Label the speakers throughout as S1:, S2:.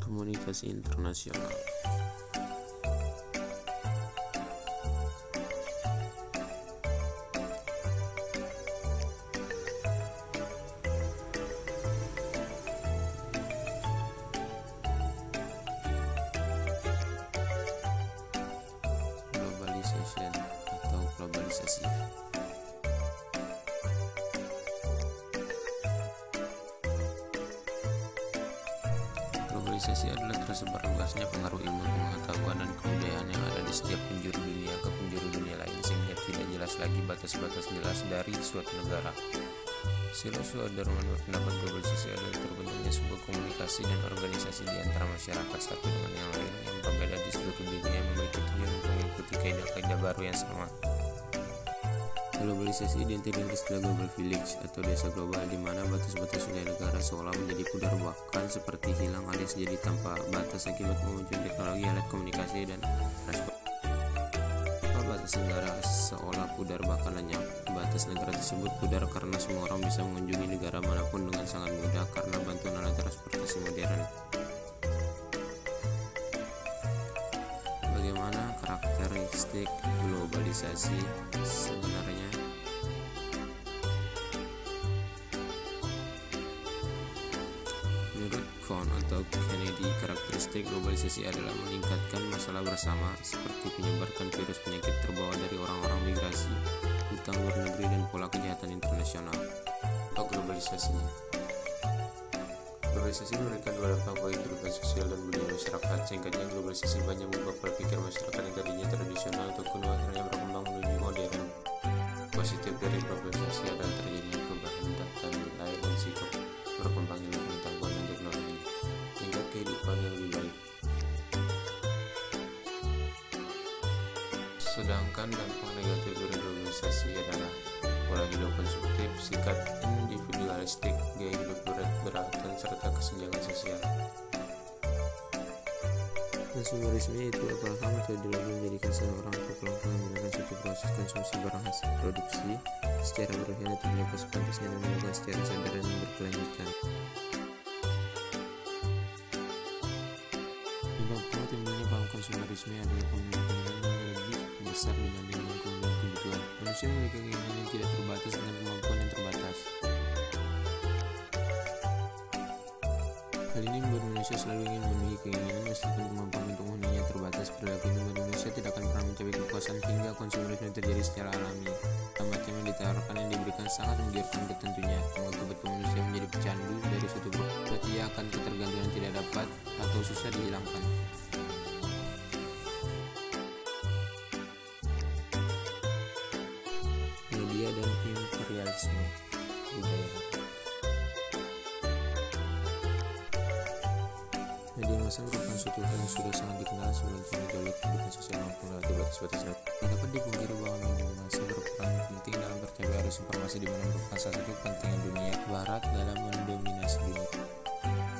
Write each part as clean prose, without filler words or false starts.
S1: Komunikasi internasional. Globalization atau globalisasi. Globalisasi adalah tersebar luasnya pengaruh ilmu pengetahuan dan kebudayaan yang ada di setiap penjuru dunia ke penjuru dunia lain, sehingga tidak jelas lagi batas-batas jelas dari suatu negara. Silas Sudarman berpendapat globalisasi adalah terbentuknya sebuah komunikasi dan organisasi di antara masyarakat satu dengan yang lain yang berbeda di seluruh dunia yang memiliki tujuan untuk mengikuti kaidah-kaidah baru yang sama. Globalisasi identik dengan istilah global village atau desa global, di mana batas-batas wilayah negara seolah menjadi pudar, bahkan seperti hilang alias jadi tanpa batas akibat memunculnya teknologi alat komunikasi dan transport. Batas negara seolah pudar bahkan lenyap. Batas negara tersebut pudar karena semua orang bisa mengunjungi negara manapun dengan sangat mudah karena bantuan alat transportasi modern. Bagaimana karakteristik globalisasi sebenarnya? Menurut Kohn atau Kennedy, karakteristik globalisasi adalah meningkatkan masalah bersama seperti menyebarkan virus penyakit terbawa dari orang-orang migrasi, hutang luar negeri, dan pola kejahatan internasional. Globalisasinya. Globalisasi memberikan dua dampak bagi kehidupan sosial dan budaya masyarakat. Singkatnya, globalisasi banyak mengubah pola pikir masyarakat yang tadinya tradisional atau kuno akhirnya berkembang menuju modern. Positif dari globalisasi adalah terjadinya perubahan tata nilai dan sikap, berkembang ilmu pengetahuan dan teknologi, tingkat kehidupan yang lebih baik. Sedangkan dampak negatif dari globalisasi adalah pola hidup konsumtif, sikap individualistik, gaya hidup berat-beratan, serta kesenjangan sosial. Konsumerisme yaitu apakah metodologi menjadikan seseorang atau kelompok menggunakan suatu proses konsumsi barang hasil produksi secara berlebihan atau melepas sepantasnya dan melakukan secara sadar dan berkelanjutan. Penyebab utama timbulnya paham konsumerisme adalah keinginan yang lebih besar dibanding dengan kebutuhan. Manusia memiliki keinginan yang tidak terbatas dengan kemampuan yang terbatas. Hal ini membuat manusia selalu ingin memenuhi keinginan meskipun kemampuan untuk memenuhinya terbatas. Perilaku ini membuat manusia tidak akan pernah mencapai kepuasan hingga konsumerisme terjadi secara alami. Tamatnya yang ditawarkan yang diberikan sangat menggiurkan tentunya, mengakibatkan manusia menjadi pecandu dari suatu produk. Ia akan ketergantungan yang tidak dapat atau susah dihilangkan. Media dan imperialisme budaya. Media massa merupakan suatu hal yang sudah sangat dikenal sebagai pengelola kehidupan sosial maupun melewati batas-batas negara. Tidak dapat dipungkiri bahwa media massa berperan penting dalam tercapai arus informasi, di mana merupakan salah satu kepentingan dunia barat dalam mendominasi dunia.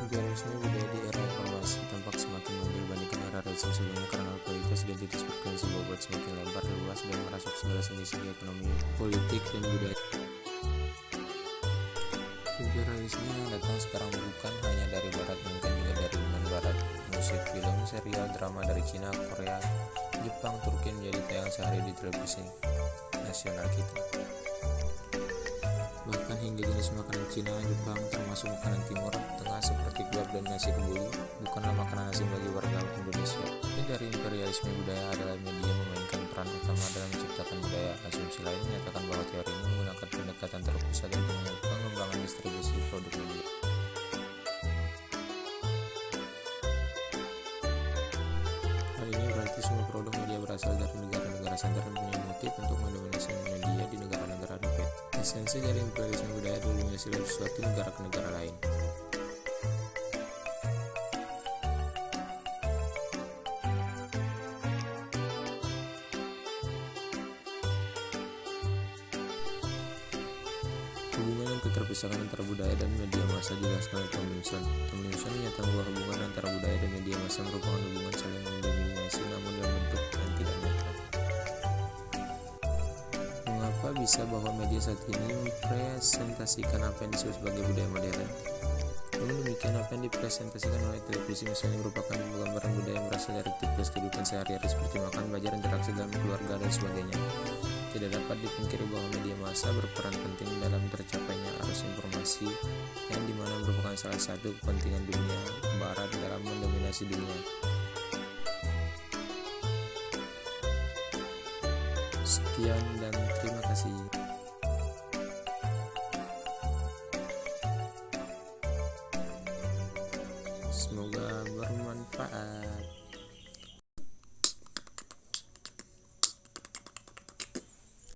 S1: Imperialisme budaya di era informasi tampak semakin maju dibandingkan era rezim sebelumnya karena kualitas identitas berkreasi bobot semakin lebar, luas, dan merasuk segala segi ekonomi, politik, dan budaya. Imperialisme yang datang sekarang bukan hanya dari barat, melainkan juga dari non-barat. Musik, film, serial, drama dari Cina, Korea, Jepang, Turki menjadi tayang sehari di televisi nasional kita. Bahkan hingga jenis makanan Cina, Jepang, termasuk makanan Timur Tengah seperti kebab dan nasi kebuli, bukanlah makanan asing bagi warga Indonesia. Ini dari imperialisme budaya adalah media memainkan peran utama dalam menciptakan budaya. Asumsi lain menyatakan bahwa teori ini menggunakan pendekatan terpusat untuk pengembangan distribusi produk media. Hal ini berarti semua produk media berasal dari negara-negara senter dan punya motif untuk mendominasi media di negara-negara dominan. Esensi dari imperialisme budaya adalah dominasi dari suatu negara ke negara lain. Hubungan yang terpisahkan antara budaya dan media massa dijelaskan oleh Tomlinson. Tomlinson menyatakan bahwa hubungan antara budaya dan media massa merupakan hubungan saling mendominasi namun dalam bentuk yang tidak nyata. Mengapa bisa bahwa media saat ini mempresentasikan apa yang disebut sebagai budaya modern? Namun demikian, apa yang dipresentasikan oleh televisi misalnya merupakan gambaran budaya yang berasal dari aktivitas kehidupan sehari-hari seperti makan, belajar, interaksi dalam keluarga, dan sebagainya. Tidak dapat dipungkiri bahwa media massa berperan penting dalam tercapainya arus informasi yang dimana merupakan salah satu kepentingan dunia barat dalam mendominasi dunia. Sekian dan terima kasih. Semoga bermanfaat.